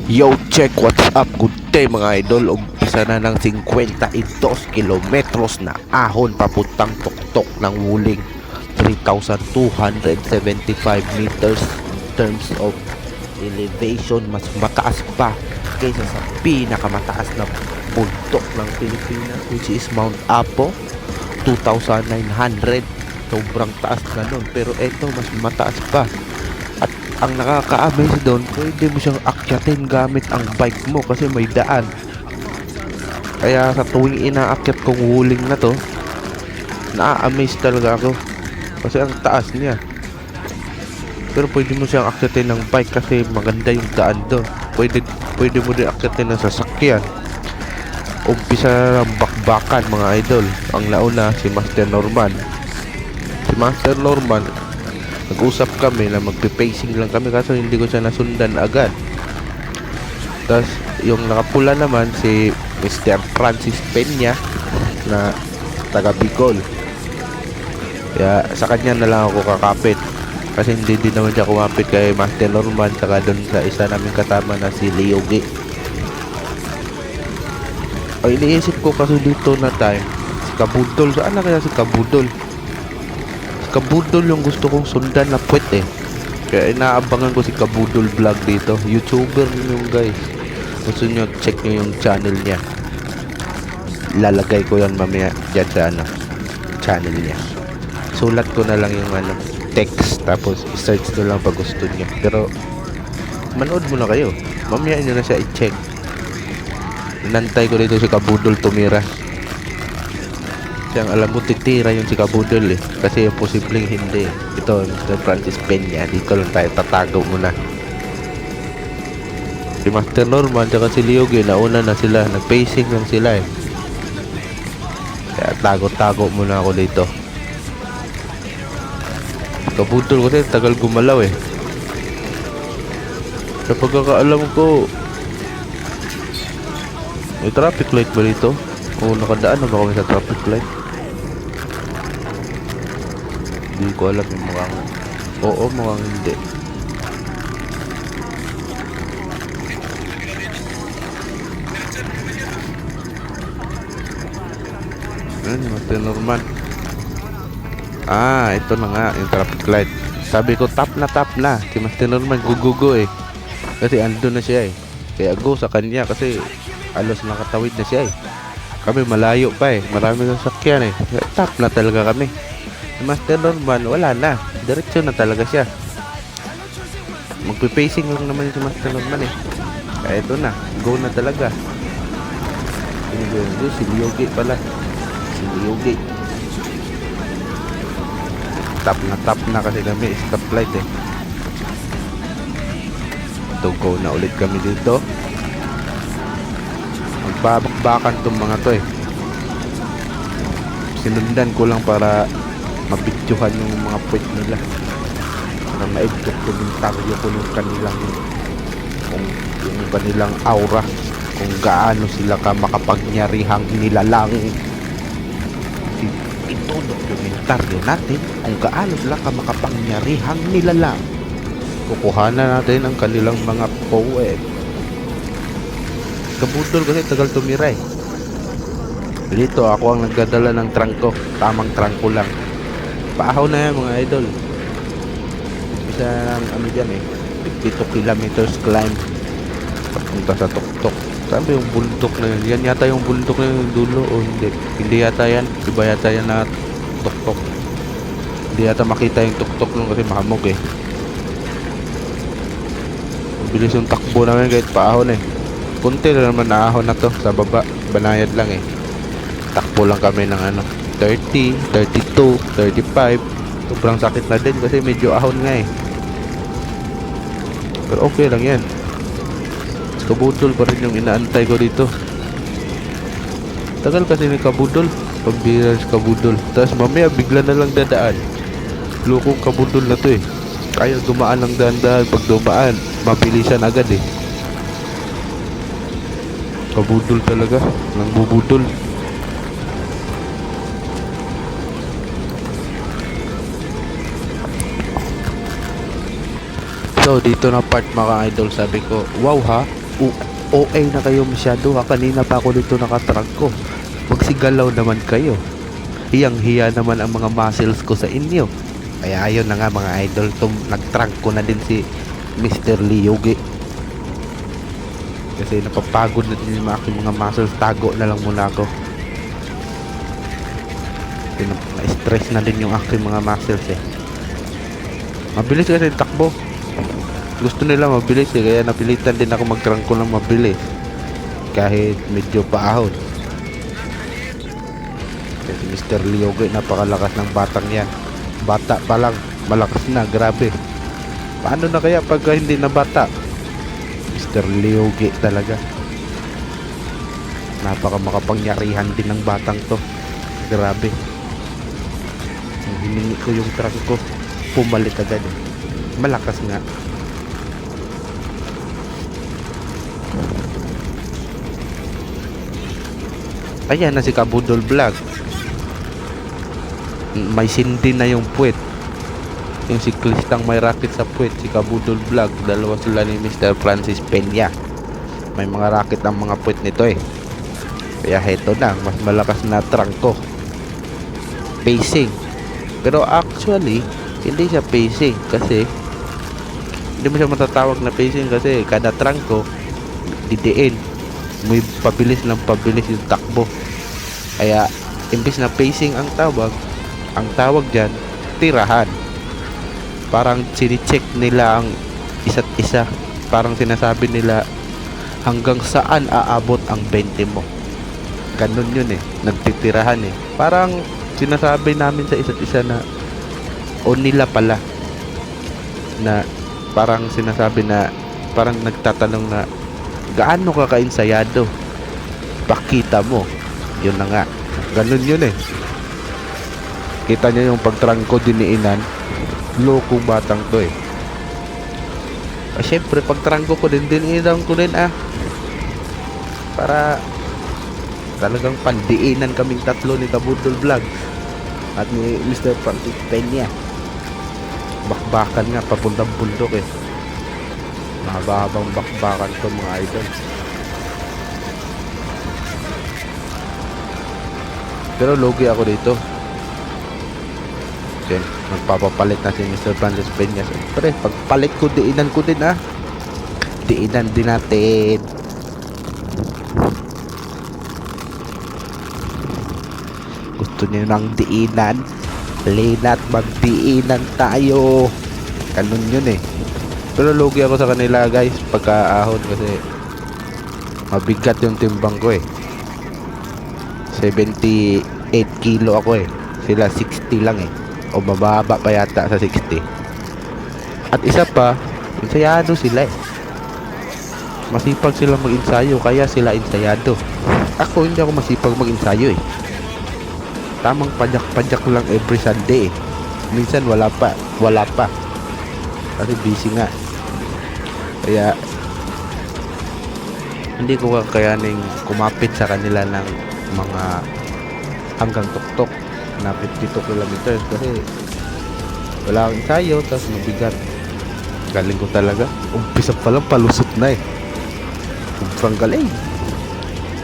Yo, check what's up. Good day mga idol. Umpisa na ng 52 kilometros na ahon papuntang tuktok ng Wuling. 3,275 meters in terms of elevation. Mas mataas pa kaysa sa pinakamataas na bundok ng Pilipinas, which is Mount Apo, 2,900. Sobrang taas na nun, pero eto mas mataas pa. At ang nakaka-amaze doon, pwede mo siyang akyatin gamit ang bike mo kasi may daan. Kaya sa tuwing inaakyat kong Wuling na to, na-amaze talaga ako kasi ang taas niya. Pero pwede mo siyang akyatin ng bike kasi maganda yung daan doon. Pwede mo din akyatin ng sasakyan. Umpisa na ng bakbakan mga idol. Ang nauna si Master Norman. Si Master Norman, nag-usap kami na magpe-pacing lang kami kaso hindi ko siya nasundan agad. Tapos yung nakapula naman si Mr. Francis Peña na taga Bicol. Kaya sa kanya na lang ako kakapit kasi hindi din naman siya kumapit kay Master Norman saka doon sa isa namin kasama na si Leogi. Ay, iniisip ko kasi dito na time si Kabudol. Saan na kaya si Kabudol? Kabudol yung gusto kong sundan na puwet eh. Kaya inaabangan ko si Kabudol vlog dito. YouTuber yung guys. Gusto nyo, check nyo yung channel niya. Lalagay ko yan mamaya dyan sa channel niya. Sulat ko na lang yung text. Tapos search nyo lang pag gusto nyo. Pero manood muna kayo. Mamaya nyo na siya i-check. Nantay ko dito si Kabudol tumira. Yang alam mo titira yung si Kabudol eh. Kasi yung posibleng hindi. Ito Mr. Francis Peña. Dito lang tayo tatago muna. Si Master Norman tsaka si Leogi, nauna na sila. Nag-pacing lang sila eh. Kaya tago-tago muna ako dito. Kabudol kasi tagal gumalaw eh. Sa pagkakaalam ko, may traffic light ba dito? O nakadaan na ba kami sa traffic light? Hindi ko alam yung mukhang oo, mukhang hindi. Master Norman. Ito na nga yung traffic light. Sabi ko tap na si Master Norman gugugo eh. Kasi andun na siya eh. Kaya go sa kanya kasi alos nakatawid na siya eh. Kami malayo pa eh. Marami ng sakyan eh. Tap na talaga kami. Si Master Norman, wala na. Diretso na talaga siya. Magpe-pacing lang naman yung si Master Norman eh. Kaya ito na. Go na talaga. Si Leogi pala. Si Leogi. Tap na kasi kami. Stoplight eh. Ito, go na ulit kami dito. Magbabakbakan tong mga to eh. Sinundan ko lang para mabidyohan yung mga puwet nila para ma-documentaryo ko yung kanilang yung kanilang aura, kung gaano sila ka makapangyarihang nilalang. Ito dokumentaryo natin kung gaano sila ka makapangyarihang nilalang. Kukuhanan natin ang kanilang mga poet. Kabudol kasi tagal tumira eh. Dito ako ang nagdadala ng trangko. Tamang trangko lang. Paahaw na yan mga idol. Isa ng dyan eh 52 kilometers climb papunta sa tuktok. Saan ba yung bundok na yun? Yan yata yung bundok na yung dulo o hindi? Hindi yata yan. Iba yata yan na tuktok. Hindi yata makita yung tuktok nung kasi mahamog eh. Bilis yung takbo namin kahit paahon eh. Kunti na naman naahon na to sa baba. Banayad lang eh. Takbo lang kami ng 30, 32, 35. Sobrang sakit na din kasi medyo ahon nga eh. Pero okay lang yan. Kabudol pa rin yung inaantay ko dito. Tagal kasi ni Kabudol. Pambira si Kabudol. Tapos mamaya bigla na lang dadaan. Lukong Kabudol na to eh. Kaya dumaan ng dahan-dahan. Pag dumaan, mabilisan agad eh. Kabudol talaga. Nang bubudol. So dito na part mga idol, sabi ko, wow ha, OA na kayo masyado ha, kanina pa ako dito nakatrunk ko, magsigalaw naman kayo, hiyang hiya naman ang mga muscles ko sa inyo. Kaya ayun na nga mga idol, nagtrunk ko na din si Mr. Liyogi kasi napapagod na din yung aking mga muscles. Tago na lang muna ako kasi na-stress na din yung aking mga muscles eh. Mabilis kasi takbo, gusto nila mabilis eh, kaya napilitan din ako mag-trunk ko ng mabilis kahit medyo paahon. Kasi Mr. Liyogi, napakalakas ng batang yan. Bata pa lang, malakas na, grabe. Paano na kaya pag hindi na bata? Mr. Liyogi talaga. Napaka makapangyarihan din ng batang to. Grabe. Nung hiningi ko yung truck ko, pumalit agad eh. Malakas nga. Ayan na si Kabudol Vlog. May sindi na yung puwet. Yung siklistang may racket sa puwet, si Kabudol Vlog. Dalawa sila ni Mr. Francis Peña. May mga racket ang mga puwet nito eh. Kaya heto na, mas malakas na trunk ko. Pacing. Pero actually, hindi siya pacing kasi hindi mo siya matatawag na pacing kasi kada trunk ko didiin. May pabilis ng pabilis yung takbo. Kaya imbis na pacing ang tawag dyan, tirahan. Parang sinicheck nila ang isa't isa. Parang sinasabi nila hanggang saan aabot ang 20 mo. Ganun yun eh, nagtitirahan eh. Parang sinasabi namin sa isa't isa na o nila pala na parang sinasabi na parang nagtatanong na gaano ka kainsayado, pakita mo. Yun na nga, ganun yun eh. Kita niya yung pagtrangko diniinan, lokong batang to eh. Syempre pagtrangko ko din diniinan ko din para talagang pandiinan kaming tatlo ni Kabudol Vlog at ni Mr. Francis Peña. Bakbakan nga papuntang bundok eh. Mahaba-habang bakbakan to mga idol. Pero logi ako dito. Then, magpapapalit na si Mr. Francis Peña. Siyempre, pagpalit ko, diinan ko din diinan din natin. Gusto niyo ng diinan? Lina't magdiinan tayo. Ganun yun eh. Pero lugi ako sa kanila guys pagkaahon kasi mabigat yung timbang ko eh. 78 kilo ako eh. Sila 60 lang eh. O mababa pa yata sa 60. At isa pa, ensayado sila eh. Masipag sila mag-ensayo kaya sila ensayado. Ako hindi ako masipag mag-ensayo eh. Tamang padyak-padyak lang every Sunday eh. Minsan wala pa. Kasi busy nga. Kaya hindi ko kakayaning kumapit sa kanila ng mga hanggang tuktok na 52 kilometers kasi wala akong ensayo, tapos mabigat. Galing ko talaga. Umpisa pa lang palusot na eh. Sobrang galing.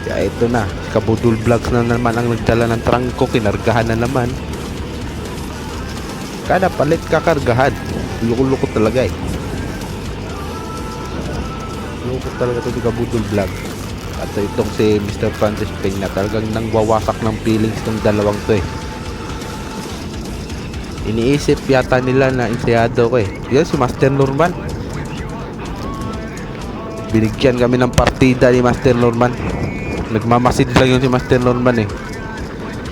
Kaya ito na, Kabudol Vlogs na naman ang nagdala ng trunk ko. Kinargahan na naman. Kada palit kakargahan. Loko-loko talaga eh. Loko talaga ito si Kabudol Vlog. At itong si Mr. Francis Peña, talagang nangwawasak ng feelings itong dalawang to eh. Iniisip yata nila na ensayado ko eh. Yan si Master Norman. Binigyan kami ng partida ni Master Norman. Nagmamasid lang yun si Master Norman eh.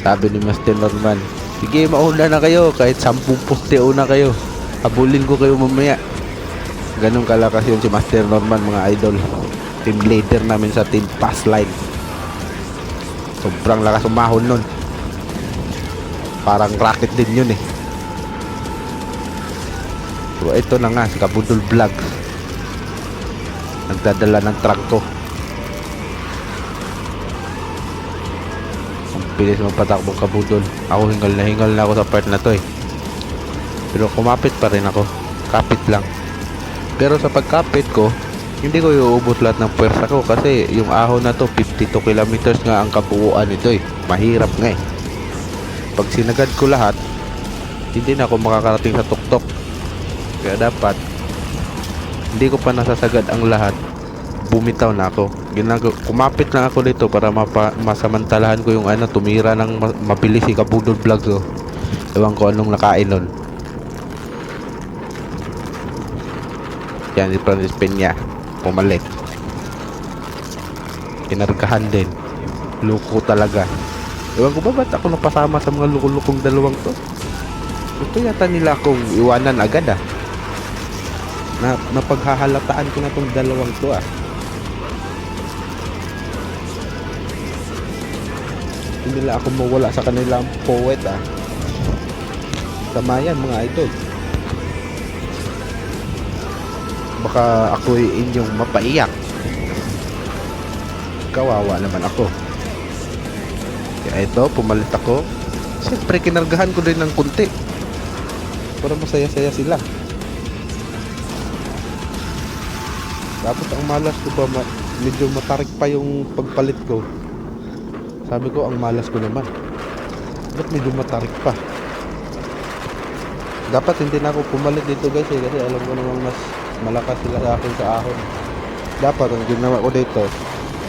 Sabi ni Master Norman, sige mauna na kayo, kahit 10 poste una kayo, habulin ko kayo mamaya. Ganun kalakas yun si Master Norman mga idol. Team leader namin sa team pass line. Sobrang lakas umahon nun. Parang rocket din yun eh. So ito na nga si Kabudol Vlog, nagdadala ng truck ko. Ang bilis magpatakbong Kabudol. Ako hingal na ako sa part na to eh. Pero kumapit pa rin ako. Kapit lang. Pero sa pagkapit ko, hindi ko iuubos lahat ng pwersa ko kasi yung ahon na to 52 kilometers nga ang kabuuan nito eh. Mahirap nga eh. Pag sinagad ko lahat, hindi na ako makakarating sa tuktok. Kaya dapat hindi ko pa nasasagad ang lahat, bumitaw na ako. Kumapit lang ako dito para masamantalahan ko yung tumira ng mabilis si Kabudol Vlogs oh. Ewan ko anong nakain nun. Yan si Francis Peña pumalit. Kinargahan din. Luko talaga. Ewan ko ba ba't ako napasama sa mga lukulukong dalawang to? Gusto yata nila akong iwanan agad ah. Napaghahalataan ko na tong dalawang to ah. Hindi nila ako mawala sa kanilang poet ah. Tama yan mga idol. Baka ako'y inyong mapaiyak. Kawawa naman ako. Kaya ito, pumalit ako. Siyempre kinargahan ko din ng kunti para masaya-saya sila. Tapos ang malas ko pa medyo matarik pa yung pagpalit ko. Sabi ko ang malas ko naman, ba't medyo matarik pa? Dapat hindi na ako pumalit dito guys kasi alam ko namang mas malakas sila sa akin sa ahon. Dapat ang ginawa ko dito,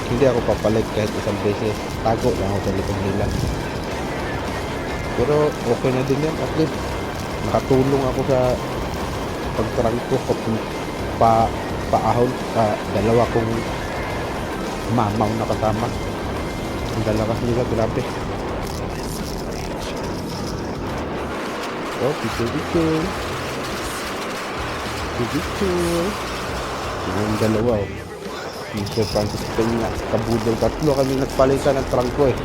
hindi ako papalit kahit isang beses. Tago lang ako sa likod nila. Pero okay na din yan. At least nakatulong ako sa pagtrangko ko paahon dalawa kong mamaw na kasama. Ang dalakas nila, grabe. Oh, picture. Yung dalawa oh. Mr. Francis Peña, Kabudol, tatlo kami nagpalitan ng trangko eh.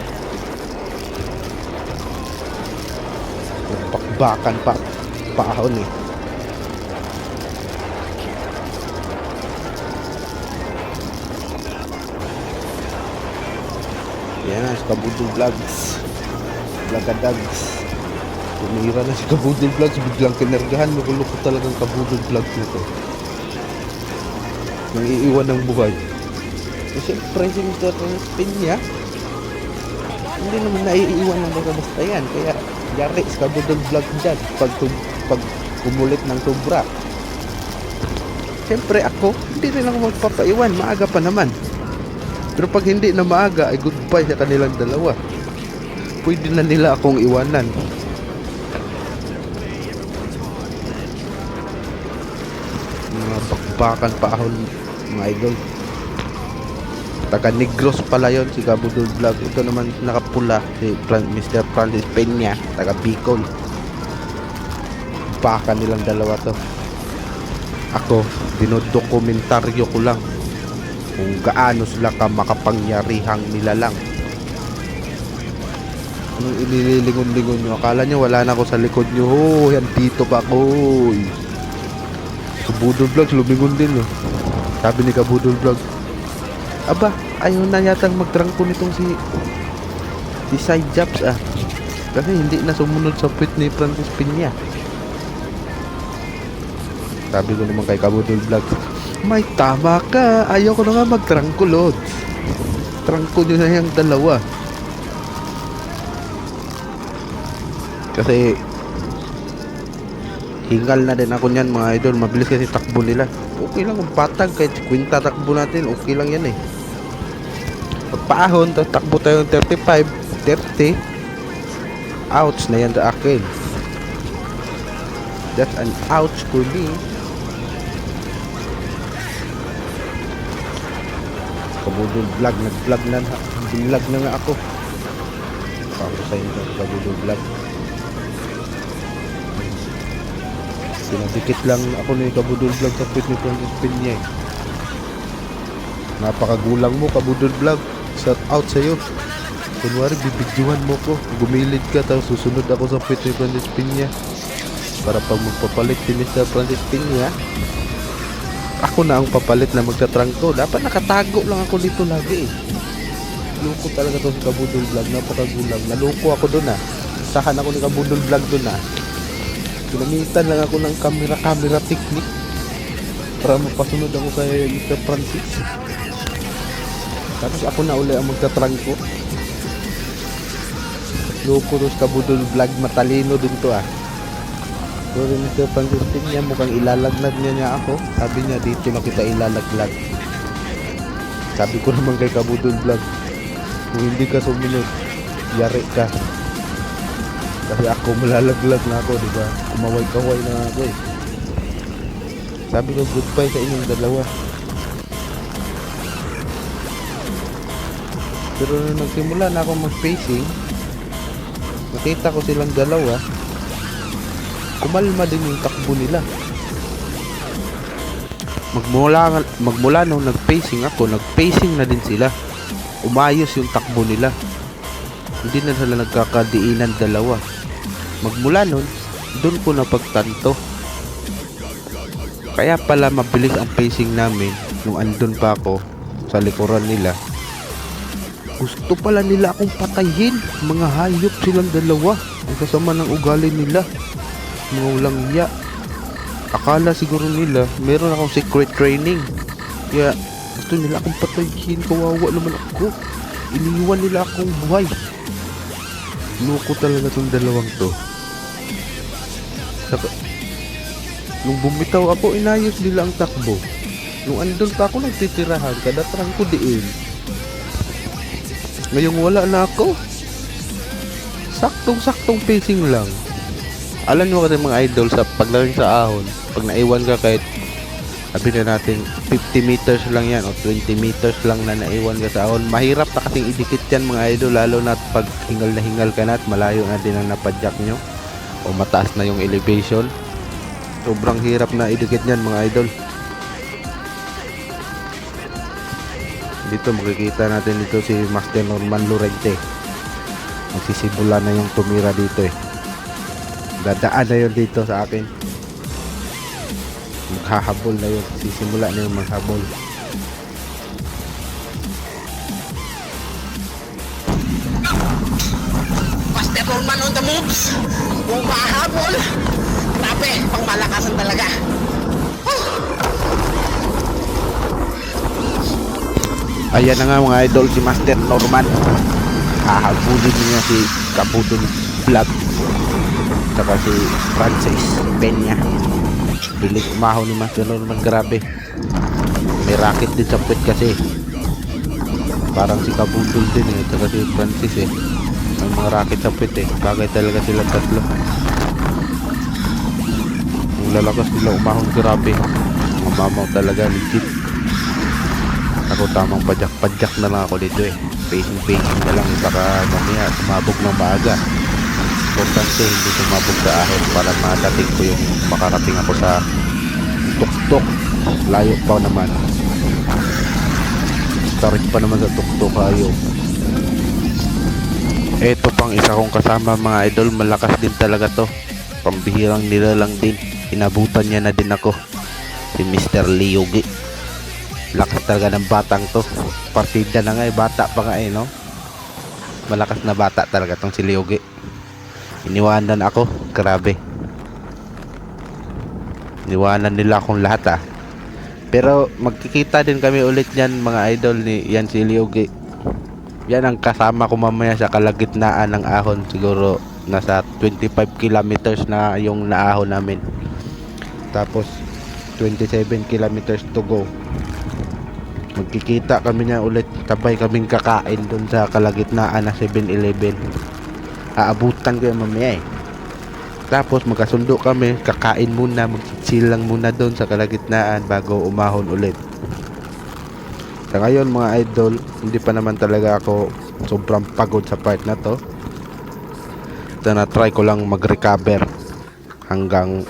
Bakbakan paahon eh. Yan si Kabudol Vlogs. Vlogadags. Tumira na si Kabudol Vlogs. Biglang kinargahan. Loko-loko talagang Kabudol Vlogs na to. Nang iiwan ng buhay. E siyempre si Mr. Peña, hindi naman naiiwan ng basta-basta yan. Kaya yari si Kabudol Vlogs dyan. Pag umulit ng sobra. Siyempre ako, hindi rin ako magpapaiwan. Maaga pa naman. Pero pag hindi na maaga, ay goodbye sa kanilang dalawa. Pwede na nila akong iwanan. Mga bakbakan paahon mga idol. Taga Negros pala yon si Kabudol Vlog. Ito naman nakapula si Mr. Francis Peña, taga Bicol. Baka nilang dalawa to. Ako, dinodokumentaryo ko lang kung gaano sila ka makapangyarihang nilalang. Anong inilingon-lingon nyo? Akala nyo wala na ako sa likod nyo. Oh, yan dito pa ako. Kabudol Vlogs, lumingon din oh. Sabi ni Kabudol Vlogs, aba, ayaw na yatang magtrangko nitong si Side Jobs ah. Kasi hindi na sumunod sa pit ni Francis Peña. Sabi ko naman kay Kabudol Vlogs, may tama ka. Ayaw ko na nga magtrangko, Lods. Trangko nyo na yung dalawa. Kasi hingal na din ako niyan mga idol. Mabilis kasi takbo nila. Okay lang kung patag kahit kwinta takbo natin. Okay lang yan eh. Pagpaahon, takbo tayo ng 35, 30. Ouch na yan sa akin. That's an ouch for me. Kabudol Vlog, nag-vlog na nga ako. Para sa inyo, Kabudol Vlog. Pinadikit lang ako ni Kabudol Vlog sa pit ni Francis Peña. Napakagulang mo, Kabudol Vlog. Shout out sa'yo. Kunwari, bibidyohan mo ko. Gumilid ka, tapos susunod ako sa pit ni Francis Peña. Para pag magpapalit si Mr. Francis Peña, ako na ang papalit na magtatrangko. Dapat nakatago lang ako dito lagi eh. Loko talaga to si Kabudol Vlog. Napakagulang. Naloko ako dun ah. Sahan ako ni Kabudol Vlog dun ah. Ginamitan lang ako ng camera technique. para mapasunod ako kay Mr. Francis. Tapos ako na uli ang magtatrangko. Loko tos kabudol vlog, matalino din to ah. Pero Mr. Francis din niya, mukhang ilalagnag niya ako. Sabi niya dito na kita ilalaglag. Sabi ko naman kay kabudol vlog, kung hindi ka sumunod, yari ka. Kasi ako malalaglag na ako, diba? Kumaway-kaway na ako eh. Sabi ko goodbye sa inyong dalawa. Pero nung nagsimula na ako mag-pacing, nakita ko silang dalawa, kumalma din yung takbo nila. Magmula nung nag-pacing ako, nag-pacing na din sila. Umayos yung takbo nila. Hindi na sila nagkakadiinan dalawa. Magmula nun, doon ko napagtanto. Kaya pala mabilis ang pacing namin nung andun pa ako sa likuran nila. Gusto pala nila akong patayin. Mga hayop silang dalawa. Ang kasama ng ugali nila. Mga walang hiya. Akala siguro nila meron akong secret training. Kaya gusto nila akong patayin. Kawawa naman ako. Iniwan nila akong buhay. Loko talaga tong dalawang to. Saka, nung bumitaw ako, inayos nila ang takbo. Nung andun pa ako nagtitirahan, kadatrang ko diin. Ngayong wala na ako. Saktong-saktong pacing lang. Alam nyo kasi mga idol, sa paglaring sa ahon, pag naiwan ka kahit sabi na natin 50 meters lang yan o 20 meters lang na naiwan ka sa ahon, mahirap na kasing idikit yan mga idol, lalo na pag hingal na hingal ka na at malayo na din ang napadyak nyo o mataas na yung elevation. Sobrang hirap na idikit yan mga idol. Dito makikita natin dito si Master Norman Lorente. Magsisimula na yung tumira dito eh. Dadaan na yun dito sa akin. Maghahabol na yun. Sisimula na yung maghabol. Master Norman on the moves. Kung mahabol, grabe, pang malakasan talaga. Ayan na nga mga idol, si Master Norman. Hahabulin niya si Kabudol Vlog saka si Francis Peña. Bilis umahon ni Master Norman, grabe. May racket din sa puwet kasi. Parang si Kabudol din eh, saka si Francis eh. May mga racket sa puwet eh. Bagay talaga silang tatlo. Ang lalakas nila umahon, grabe. Mamaw talaga, legit. Ako tamang padyak na lang ako dito eh. Pacing na lang, baka mamaya sumabog ng maaga. Importante hindi sumabog sa ahon para madating ko yung makarating ako sa tuktok. Layo pa naman. Tarik pa naman sa tuktok, ayaw. Eto pang isa kong kasama mga idol, malakas din talaga to. Pambihirang nila lang din. Inabutan niya na din ako. Si Mr. Liogi. Lakas talaga ng batang to. Partida na nga eh, bata pa nga eh, no? Malakas na bata talaga tong si Liogi. Iniwanan ako, grabe. Iniwanan nila akong lahat ah. Pero magkikita din kami ulit yan mga idol, ni yan si Liogi. Yan ang kasama ko mamaya sa kalagitnaan ng ahon. Siguro nasa 25 kilometers na yung naahon namin. Tapos 27 kilometers to go. Magkikita kami niya ulit, sabay kaming kakain doon sa kalagitnaan na 7-Eleven. Aabutan ko yung mamaya eh. Tapos magkasundo kami, kakain muna, mag-chill lang muna doon sa kalagitnaan bago umahon ulit. Sa ngayon mga idol, hindi pa naman talaga ako sobrang pagod sa part na to. So na-try ko lang mag-recover hanggang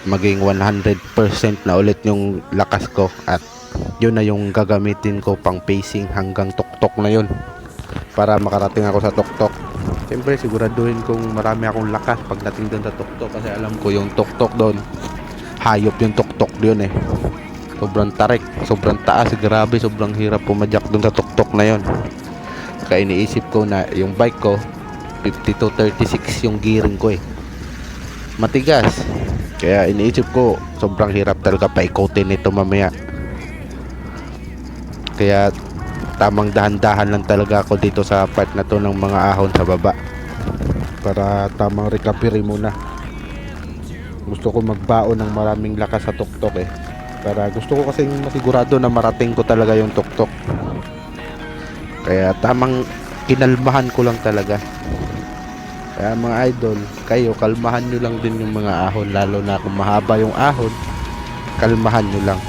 maging 100% na ulit yung lakas ko, at yun na yung gagamitin ko pang pacing hanggang tuktok na yun para makarating ako sa tuktok. Siyempre siguraduhin kong marami akong lakas pagdating doon sa tuktok, kasi alam ko yung tuktok doon, hayop yung tuktok doon eh. Sobrang tarik, sobrang taas, grabe, sobrang hirap pumadyak doon sa tuktok na yun. Kaya iniisip ko na yung bike ko 52-36 yung gearing ko eh. Matigas. Kaya iniisip ko, sobrang hirap talaga paikutin nito mamaya. Kaya tamang dahan-dahan lang talaga ako dito sa part na to ng mga ahon sa baba. Para tamang recovery muna. Gusto ko magbaon ng maraming lakas sa tuktok eh. Para gusto ko kasing masigurado na marating ko talaga yung tuktok. Kaya tamang kinalmahan ko lang talaga. Kaya mga idol, kayo kalmahan nyo lang din yung mga ahon. Lalo na kung mahaba yung ahon, kalmahan nyo lang.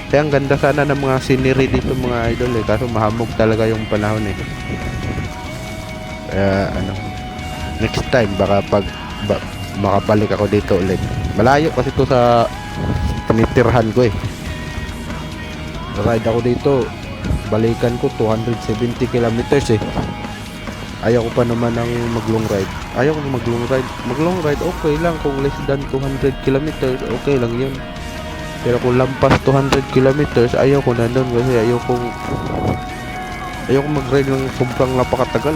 Kaya ang ganda sana ng mga scenery dito mga idol eh. Kaso mahamog talaga yung panahon eh. Kaya next time baka makabalik ako dito ulit. Malayo kasi to sa tinitirhan ko eh. Ride ako dito, balikan ko 270 kilometers eh. Ayaw ko pa naman ng mag-long ride. Ayaw ko mag-long ride. Mag-long ride okay lang kung less than 200 kilometers, okay lang yun. Pero kung lampas 200 kilometers, ayaw ko na doon kasi ayaw ko mag-ride ng sobrang napakatagal.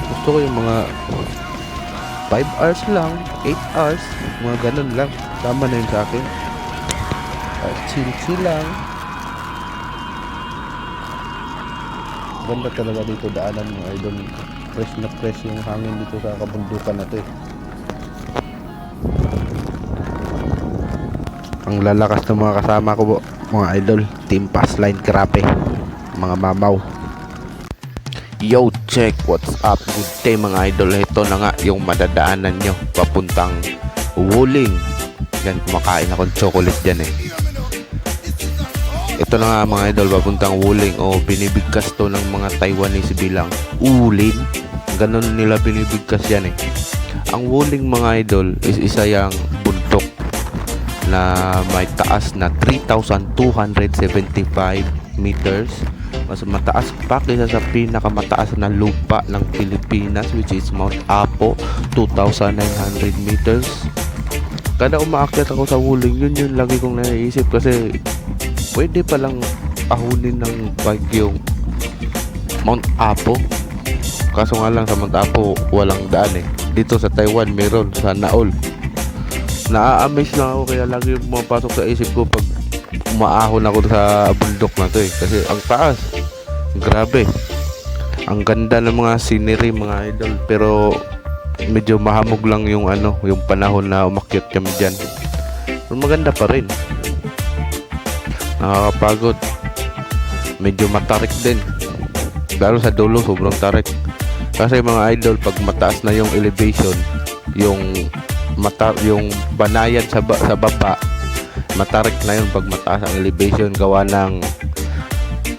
Gusto ko yung mga 5 hours lang, 8 hours, mga ganun lang. Tama na yun sa akin. Chill lang. Ganda talaga dito daanan mo idol. Fresh na fresh yung hangin dito sa kabundukan na to eh. Ang lalakas ng mga kasama ko po, mga idol. Team Passline, grabe. Mga mamaw. Yo, check, what's up? Good day mga idol. Ito na nga yung madadaanan nyo papuntang Wuling. Yan, kumakain akong chocolate dyan eh. Ito na nga mga idol, papuntang Wuling. O binibigkas to ng mga Taiwanese bilang Ulin. Ganon nila binibigkas yan eh. Ang Wuling mga idol is isa yang bundok na may taas na 3,275 meters. Mas mataas pa kaysa sa pinakamataas na lupa ng Pilipinas, which is Mount Apo, 2,900 meters. Kada umaakyat ako sa Wuling, yun lagi kong naiisip kasi pwede palang ahunin ng bike yung Mount Apo. Kaso nga lang sa Mount Apo walang daan eh. Dito sa Taiwan meron sa Naol. Na-amaze lang ako kaya lagi pumapasok sa isip ko pag umaahon ako sa bundok na to eh. Kasi ang taas, grabe. Ang ganda ng mga scenery mga idol, pero medyo mahamog lang yung yung panahon na umakyat kami dyan. Pero maganda pa rin. Nakakapagod. Medyo matarik din. Lalo sa dulo, sobrang tarik. Kasi mga idol, pag mataas na yung elevation, yung banayan sa baba, matarik na yun pag mataas ang elevation. Gawa ng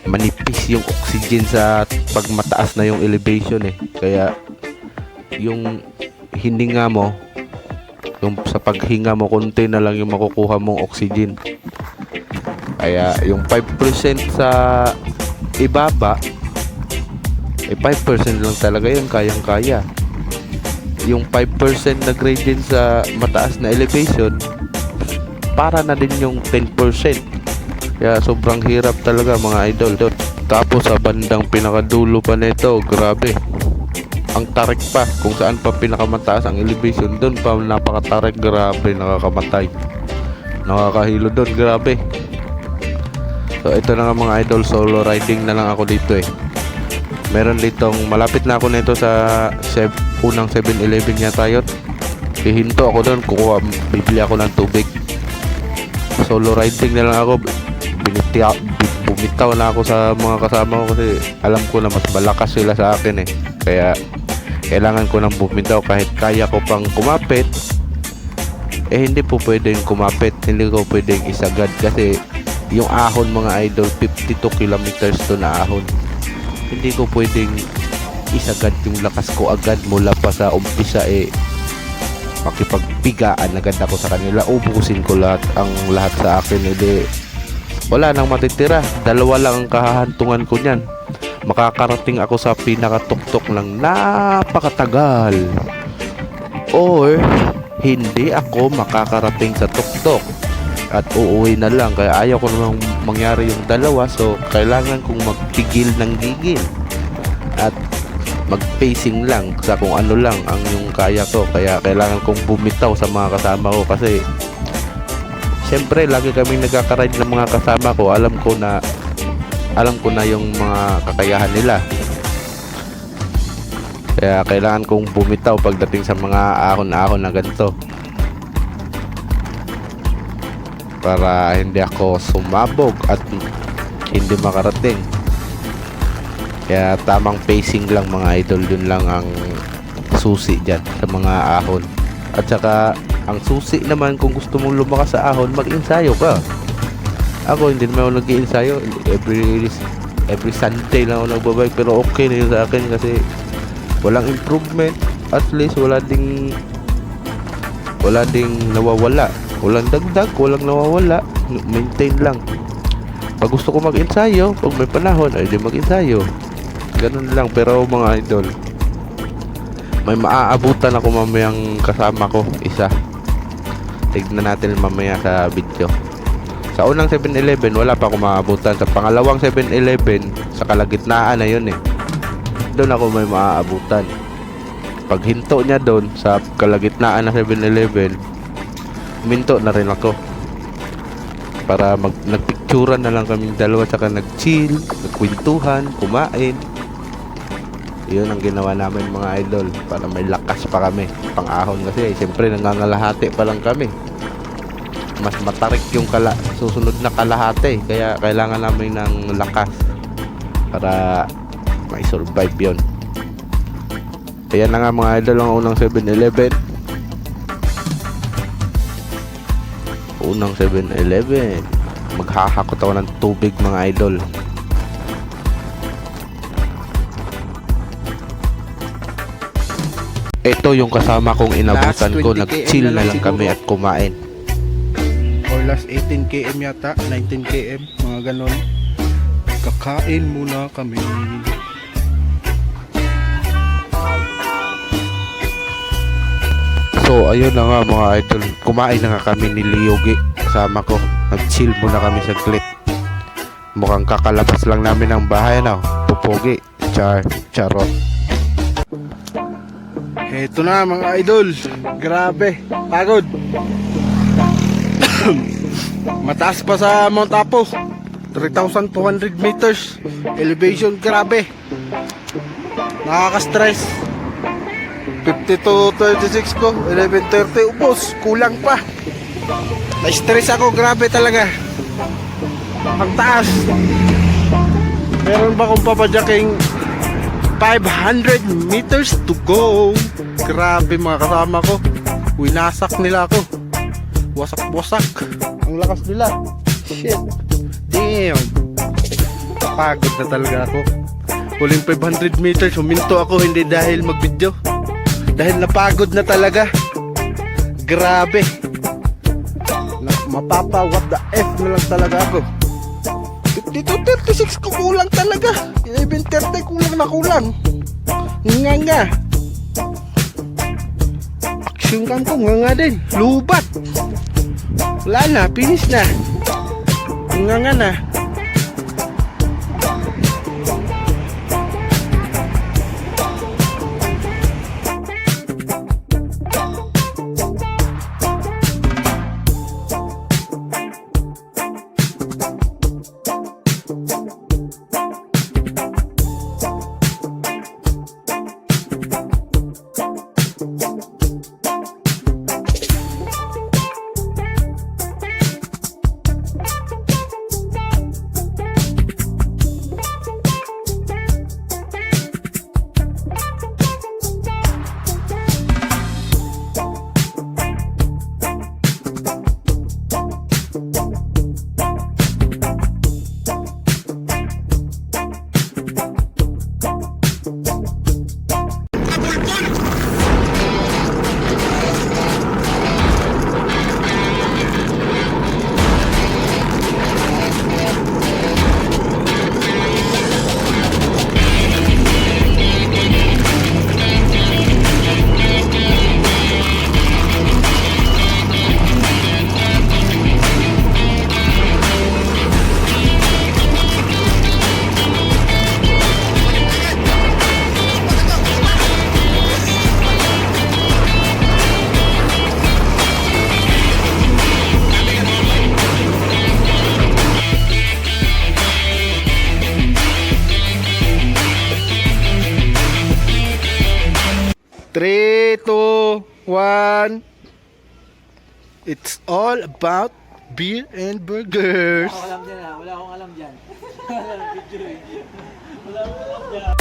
manipis yung oxygen sa pag mataas na yung elevation eh. Kaya yung hininga mo, yung sa paghinga mo, konti na lang yung makukuha mong oxygen. Kaya yung 5% sa ibaba, 5% lang talaga yun, kayang-kaya. Yung 5% na gradient sa mataas na elevation, para na din yung 10%. Kaya sobrang hirap talaga mga idol. Tapos sa bandang pinakadulo pa nito, grabe. Ang tarik pa, kung saan pa pinakamataas ang elevation, doon pa napakatarik, grabe, nakakamatay. Nakakahilo doon, grabe. So ito na nga mga idol, solo riding na lang ako dito eh. Meron ditong, malapit na ako nito sa unang 7-Eleven yata yun. Hihinto ako doon, bibili ako ng tubig. Solo riding na lang ako. Bumitaw na ako sa mga kasama ko kasi alam ko na mas malakas sila sa akin eh. Kaya kailangan ko nang bumitaw kahit kaya ko pang kumapit. Hindi po pwedeng kumapit, hindi ko pwedeng isagad kasi yung ahon mga idol, 52 kilometers to na ahon. Hindi ko pwedeng isagad yung lakas ko agad mula pa sa umpisa eh. Makipagbigaan agad ako sa kanila, ubusin ko lahat sa akin, hindi wala nang matitira. Dalawa lang ang kahahantungan ko niyan. Makakarating ako sa pinakatuktok ng napakatagal, or hindi ako makakarating sa tuktok at uuwi na lang. Kaya ayaw ko namang mangyari yung dalawa, so kailangan kong magtigil ng gigil at mag-pacing lang sa kung ano lang ang yung kaya ko. Kaya kailangan kong bumitaw sa mga kasama ko kasi syempre lagi kami nagkaka-ride ng mga kasama ko. Alam ko na yung mga kakayahan nila. Kaya kailangan kong bumitaw pagdating sa mga ahon-ahon na ganito. Para hindi ako sumabog at hindi makarating. Kaya tamang pacing lang mga idol, yun lang ang susi dyan sa mga ahon. At saka ang susi naman kung gusto mong lumakas sa ahon, mag-ensayo ka. Ako hindi naman ako nag-iensayo. Every Sunday lang ako nagbabike, pero okay na yun sa akin kasi walang improvement. At least wala ding nawawala. Walang dagdag, walang nawawala. Maintain lang. Pag gusto ko mag-ensayo, pag may panahon, ay di mag-ensayo. Ganun lang. Pero mga idol, may maaabutan ako mamayang kasama ko, isa. Tignan natin mamaya sa video. Sa unang 7-Eleven, wala pa ako maabutan. Sa pangalawang 7-Eleven, sa kalagitnaan na yun eh. Doon ako may maaabutan. Pag hinto niya doon, sa kalagitnaan na 7-Eleven, minto na rin ako. Para nagpicturan na lang kaming dalawa, saka nag-chill, nagkwentuhan, kumain. Yun ang ginawa namin mga idol, para may lakas pa kami pang-ahon kasi siyempre nangangalahati pa lang kami. Mas matarik yung susunod na kalahati, kaya kailangan namin ng lakas para may survive yun. Kaya na nga mga idol ang unang 7-Eleven. Unang 7-Eleven, maghahakot ako ng tubig mga idol. Ito yung kasama kong inabutan ko, nag-chill na lang kami at kumain. Or last 18 km yata, 19 km, mga ganon. Kakain muna kami. So ayun na nga mga idol, kumain na nga kami ni Liogi, kasama ko. Nag-chill muna kami saglit. Mukhang kakalabas lang namin ng bahay na, pupugi, charot. Eto na mga idol, grabe, pagod. Mataas pa sa Mount Apo, 3,400 meters elevation, grabe. Nakaka-stress. 52:36 ko, 11:30 ubos, kulang pa. Na-stress ako, grabe talaga. Ang taas. Meron ba akong papadyaking 500 meters to go? Grabe mga kasama ko, winasak nila ako. Wasak-wasak ang lakas nila. Shit, damn. Pagod na talaga ako. Huling 500 meters, huminto ako, hindi dahil mag-video, dahil napagod na talaga. Grabe. Mapapa what the F na lang talaga ako. 52:36 ko, kulang talaga. 11:30 kulang na kulang. Nga. Action cam ko nga din. Lubat. Wala na, finish na. Nga na. one. It's all about beer and burgers. Wala akong alam dyan, wala akong alam dyan. Wala akong video eh. Wala akong alam dyan.